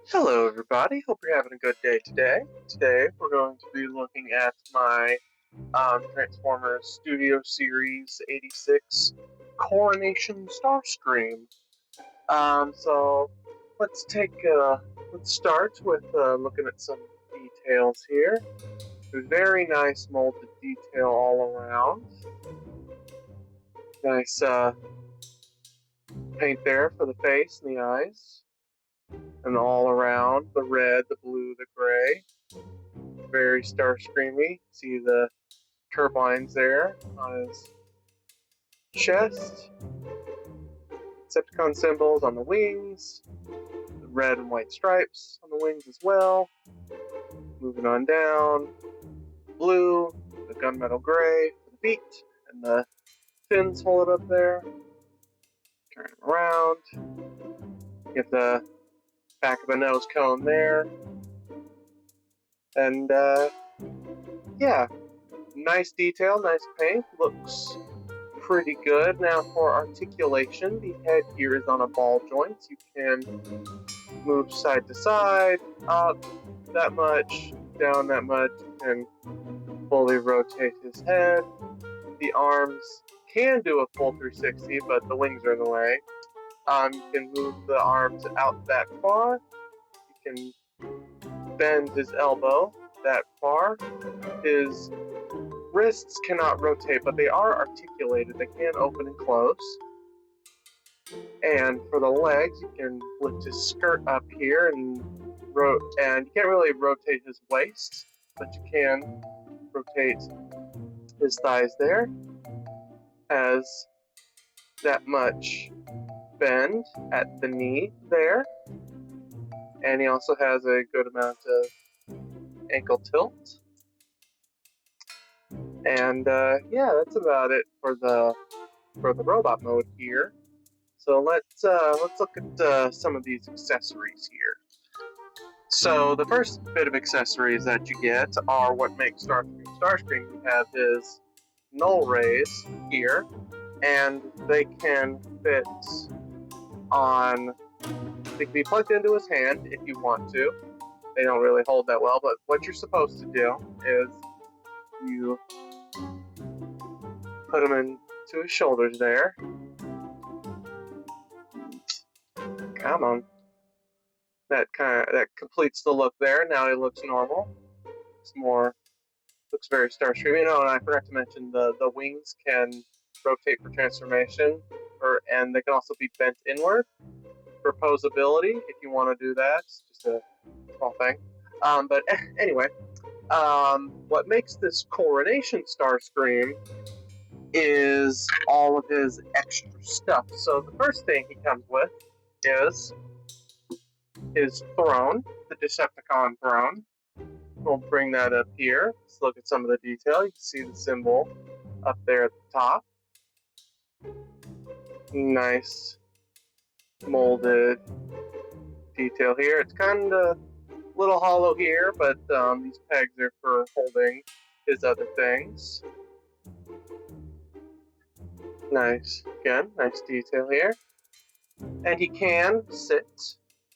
Hello everybody, hope you're having a good day today. Today we're going to be looking at my Transformers Studio Series 86 Coronation Starscream. So let's start with looking at some details here. Very nice molded detail all around. Nice paint there for the face and the eyes. And all around, the red, the blue, the gray. Very Starscreamy. See the turbines there on his chest. Decepticon symbols on the wings. The red and white stripes on the wings as well. Moving on down. Blue, the gunmetal gray for the feet, and the fins hold it up there. Turn it around. Get the back of a nose cone there. And yeah, nice detail, nice paint. Looks pretty good. Now for articulation, the head here is on a ball joint. You can move side to side, up that much, down that much, and fully rotate his head. The arms can do a full 360, but the wings are in the way. You can move the arms out that far. You can bend his elbow that far. His wrists cannot rotate, but they are articulated. They can open and close. And for the legs, you can lift his skirt up here and you can't really rotate his waist, but you can rotate his thighs there. Has that much bend at the knee there. And he also has a good amount of ankle tilt. And yeah, that's about it for the robot mode here. So let's look at some of these accessories here. So the first bit of accessories that you get are what makes Starscream Starscream. You have his null rays here, and they can fit on. They can be plugged into his hand if you want to. They don't really hold that well, but what you're supposed to do is you put them into his shoulders there. Come on. That completes the look there. Now he looks normal. Looks very Starscream. And I forgot to mention the wings can rotate for transformation, and they can also be bent inward for posability if you want to do that. It's just a small thing. But anyway, what makes this Coronation Starscream is all of his extra stuff. So the first thing he comes with is his throne, the Decepticon throne. We'll bring that up here. Let's look at some of the detail. You can see the symbol up there at the top. Nice molded detail here. It's kind of a little hollow here, but these pegs are for holding his other things. Nice, again, nice detail here. And he can sit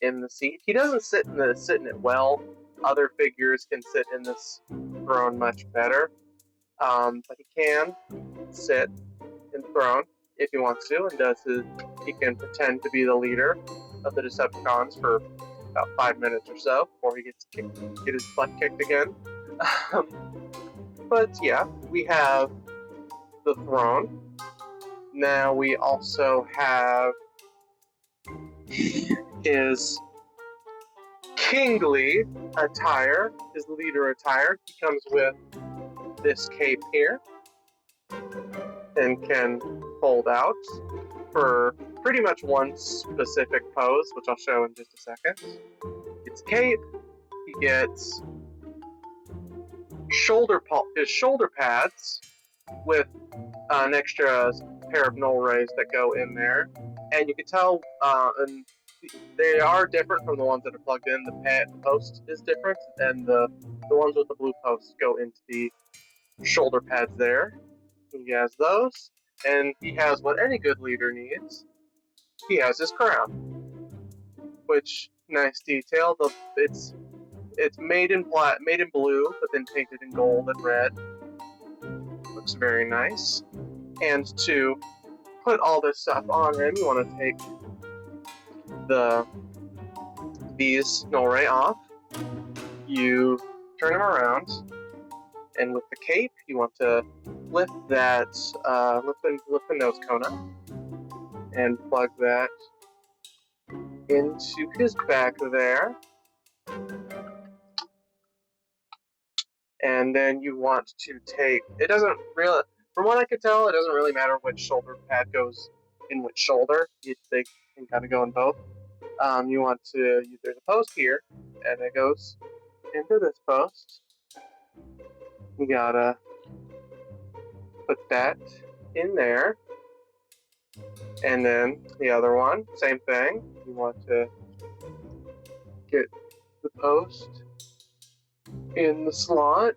in the seat. He doesn't sit in it well. Other figures can sit in this throne much better. But he can sit in the throne if he wants to, and he can pretend to be the leader of the Decepticons for about 5 minutes or so before he get his butt kicked again. But yeah, we have the throne. Now we also have his kingly attire, his leader attire. He comes with this cape here and can fold out for pretty much one specific pose, which I'll show in just a second. It's cape. He gets his shoulder pads with an extra pair of null rays that go in there, and you can tell, and they are different from the ones that are plugged in. The post is different, and the ones with the blue posts go into the shoulder pads there. He has those, and he has what any good leader needs. He has his crown, which Nice detail. It's made in blue, but then painted in gold and red. Looks very nice. And to put all this stuff on him, you want to take these null ray off. You turn him around, and with the cape, you want to lift that lift the nose cone up, and plug that into his back there. And then you want to take, it doesn't really, from what I could tell, it doesn't really matter which shoulder pad goes in which shoulder. They can kind of go in both. You want to, there's a post here, and it goes into this post. You gotta put that in there. And then the other one, same thing. You want to get the post in the slot.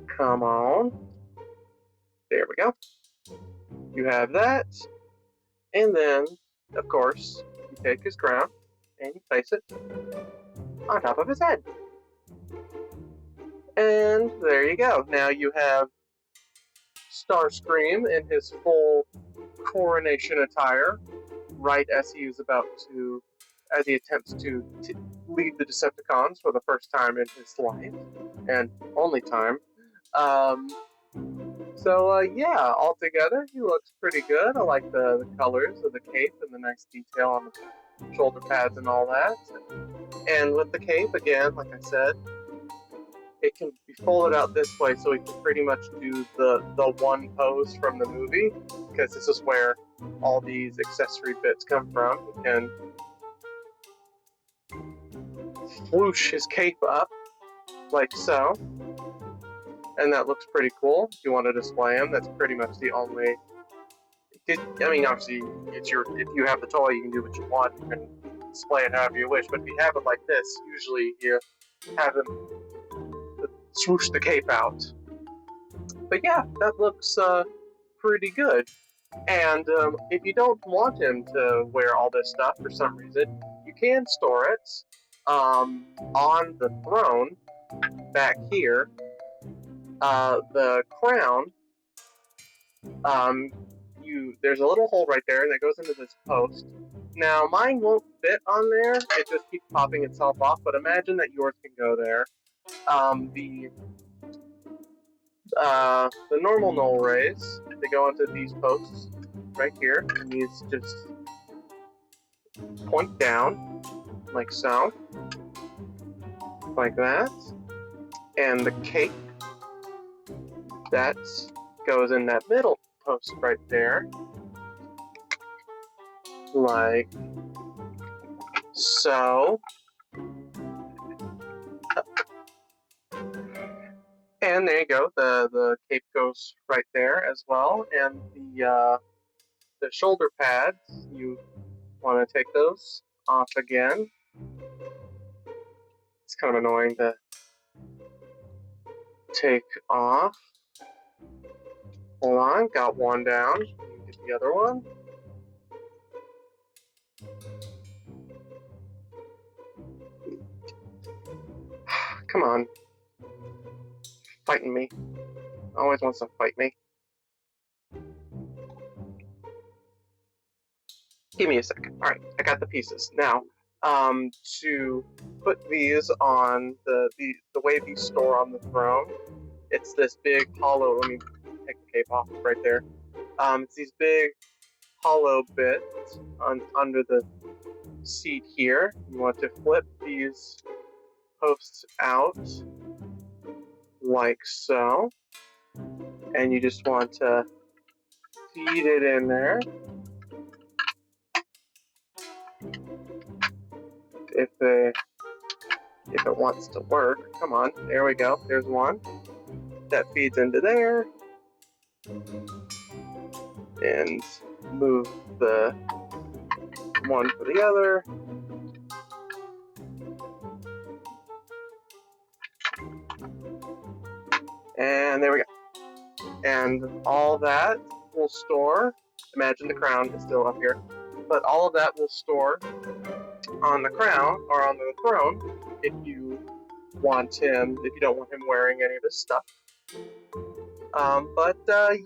Come on. There we go. You have that. And then, of course, you take his crown and you place it on top of his head. And there you go. Now you have Starscream in his full Coronation attire, right as he attempts to lead the Decepticons for the first time in his life, and only time. Yeah, altogether, he looks pretty good. I like the colors of the cape and the nice detail on the shoulder pads and all that. And with the cape, again, like I said, it can be folded out this way, so we can pretty much do the one pose from the movie, because this is where all these accessory bits come from. You can whoosh his cape up like so, and that looks pretty cool. If you want to display him, that's pretty much the only. I mean, obviously, if you have the toy, you can do what you want. You can display it however you wish. But if you have it like this, usually you have him swoosh the cape out. But yeah, that looks pretty good. And if you don't want him to wear all this stuff for some reason, you can store it on the throne back here. The crown, there's a little hole right there, and it goes into this post. Now, mine won't fit on there. It just keeps popping itself off, but imagine that yours can go there. The normal null rays, they go into these posts right here, and these just point down, like so, like that. And the cape, that goes in that middle post right there, like so. And there you go, the cape goes right there as well, and the shoulder pads, you want to take those off again. It's kind of annoying to take off. Hold on, got one down. Get the other one. Come on. Fighting me. Always wants to fight me. Give me a second. Alright, I got the pieces. Now, to put these on the way these store on the throne, it's this big hollow, let me take the cape off right there. It's these big hollow bits under the seat here. You want to flip these posts out like so, and you just want to feed it in there. If it wants to work. Come on, there we go. There's one. That feeds into there. And move the one for the other. And there we go. And all that will store. Imagine the crown is still up here. But all of that will store on the crown, or on the throne, if you don't want him wearing any of his stuff.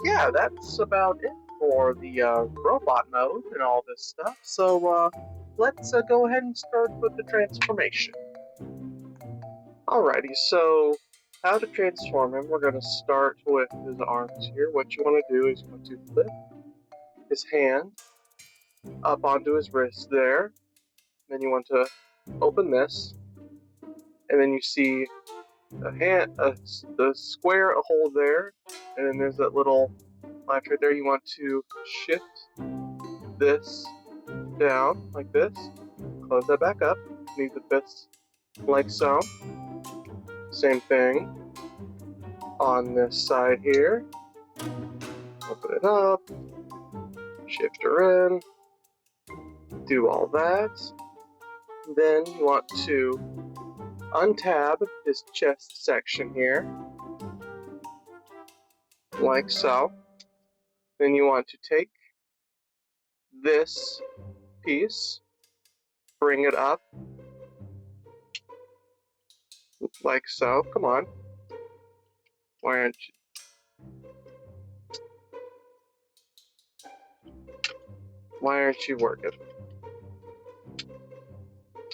Yeah, that's about it for the robot mode and all this stuff. So let's go ahead and start with the transformation. Alrighty, so how to transform him? We're going to start with his arms here. What you want to do is you want to lift his hand up onto his wrist there. Then you want to open this, and then you see the square hole there, and then there's that little latch right there. You want to shift this down like this, close that back up, leave the fist like so. Same thing on this side here. Open it up, shift her in, do all that. Then you want to untab his chest section here, like so. Then you want to take this piece, bring it up, like so. Come on. Why aren't you working?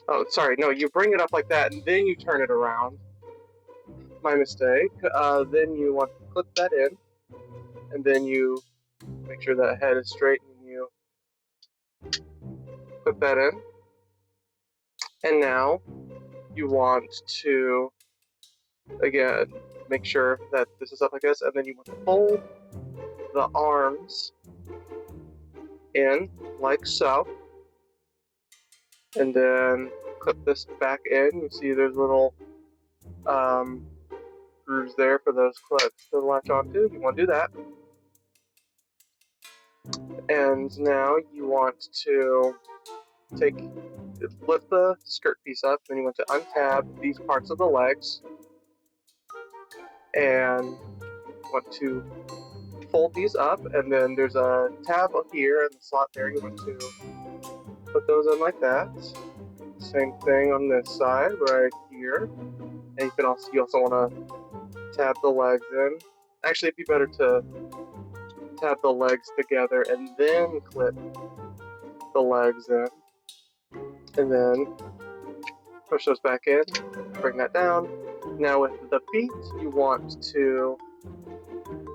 Oh, sorry. No, you bring it up like that, and then you turn it around. My mistake. Then you want to clip that in, and then you make sure that head is straight, and you clip that in. And now you want to, again, make sure that this is up like this, and then you want to fold the arms in like so, and then clip this back in. You see there's little grooves there for those clips to latch onto. You want to do that. And now you want to lift the skirt piece up, then you want to untab these parts of the legs, and you want to fold these up, and then there's a tab up here and the slot there. You want to put those in like that. Same thing on this side right here. And you also want to tab the legs in. Actually, it'd be better to tab the legs together and then clip the legs in. And then push those back in, bring that down. Now with the feet, you want to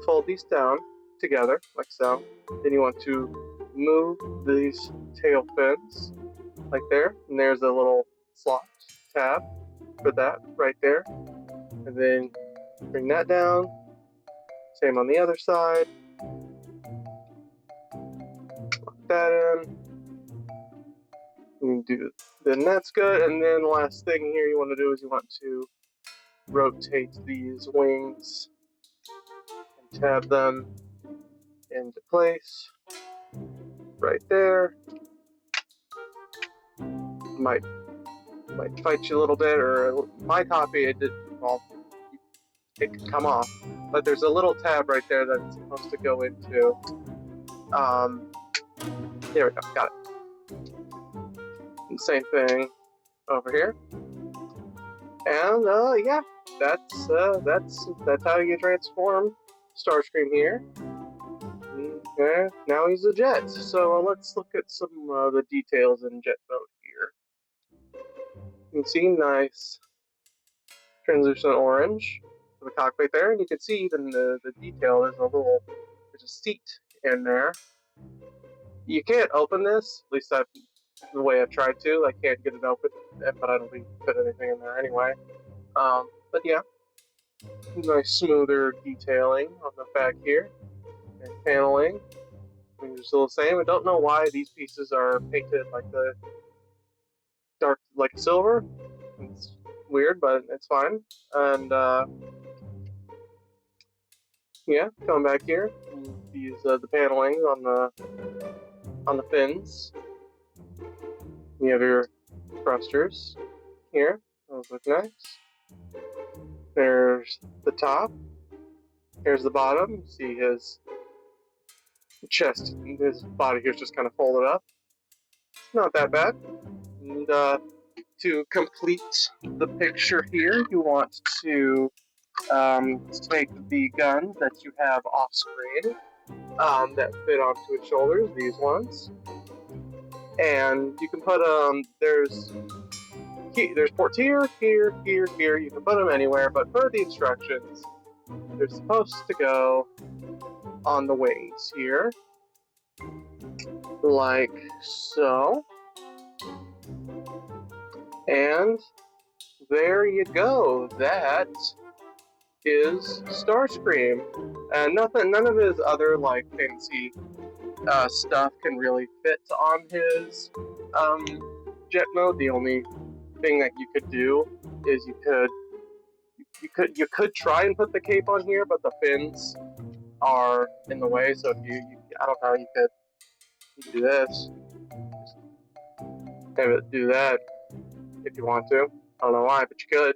fold these down together, like so. Then you want to move these tail fins, like there. And there's a little slot tab for that right there. And then bring that down. Same on the other side. Lock that in. Then that's good. And then the last thing here you want to do is you want to rotate these wings and tab them into place right there. Might fight you a little bit, or my copy it can come off, but there's a little tab right there that's supposed to go into. There we go, got it. And same thing over here. And yeah, that's how you transform Starscream here. Okay, now he's a jet. So let's look at some of the details in jet mode here. You can see nice translucent orange for the cockpit there, and you can see even the detail. There's a seat in there. You can't open this, at least the way I've tried to. I can't get it open, but I don't think you can fit anything in there anyway. But yeah, nice smoother detailing on the back here. And paneling, things are still the same. I don't know why these pieces are painted like the dark, like silver. It's weird, but it's fine. And yeah, coming back here, these the paneling on the fins. You have your thrusters here. Those look nice. There's the top. Here's the bottom. You see his chest, his body here's just kind of folded up. Not that bad. And to complete the picture here, you want to take the guns that you have off screen that fit onto his shoulders, these ones, and you can put there's ports here, here, here, here. You can put them anywhere, but per the instructions, they're supposed to go on the wings here, like so. And there you go. That is Starscream, and none of his other like fancy stuff can really fit on his jet mode. The only thing that you could do is you could try and put the cape on here, but the fins are in the way. So if you I don't know, you could do this, just maybe do that if you want to. I don't know why, but you could.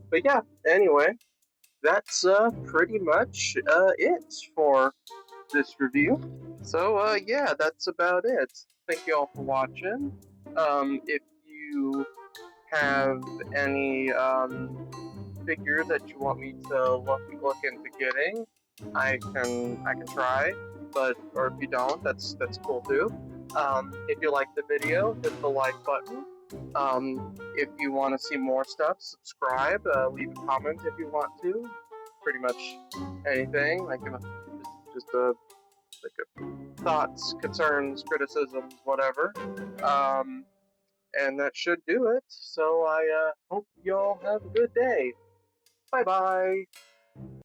But yeah, anyway, that's pretty much it for this review. So yeah, that's about it. Thank you all for watching. If you have any figures that you want me to look into getting, I can try. But or if you don't, that's cool too. If you like the video, hit the like button. If you want to see more stuff, subscribe. Leave a comment if you want to. Pretty much anything, like just thoughts, concerns, criticisms, whatever. And that should do it. So I hope y'all have a good day. Bye bye.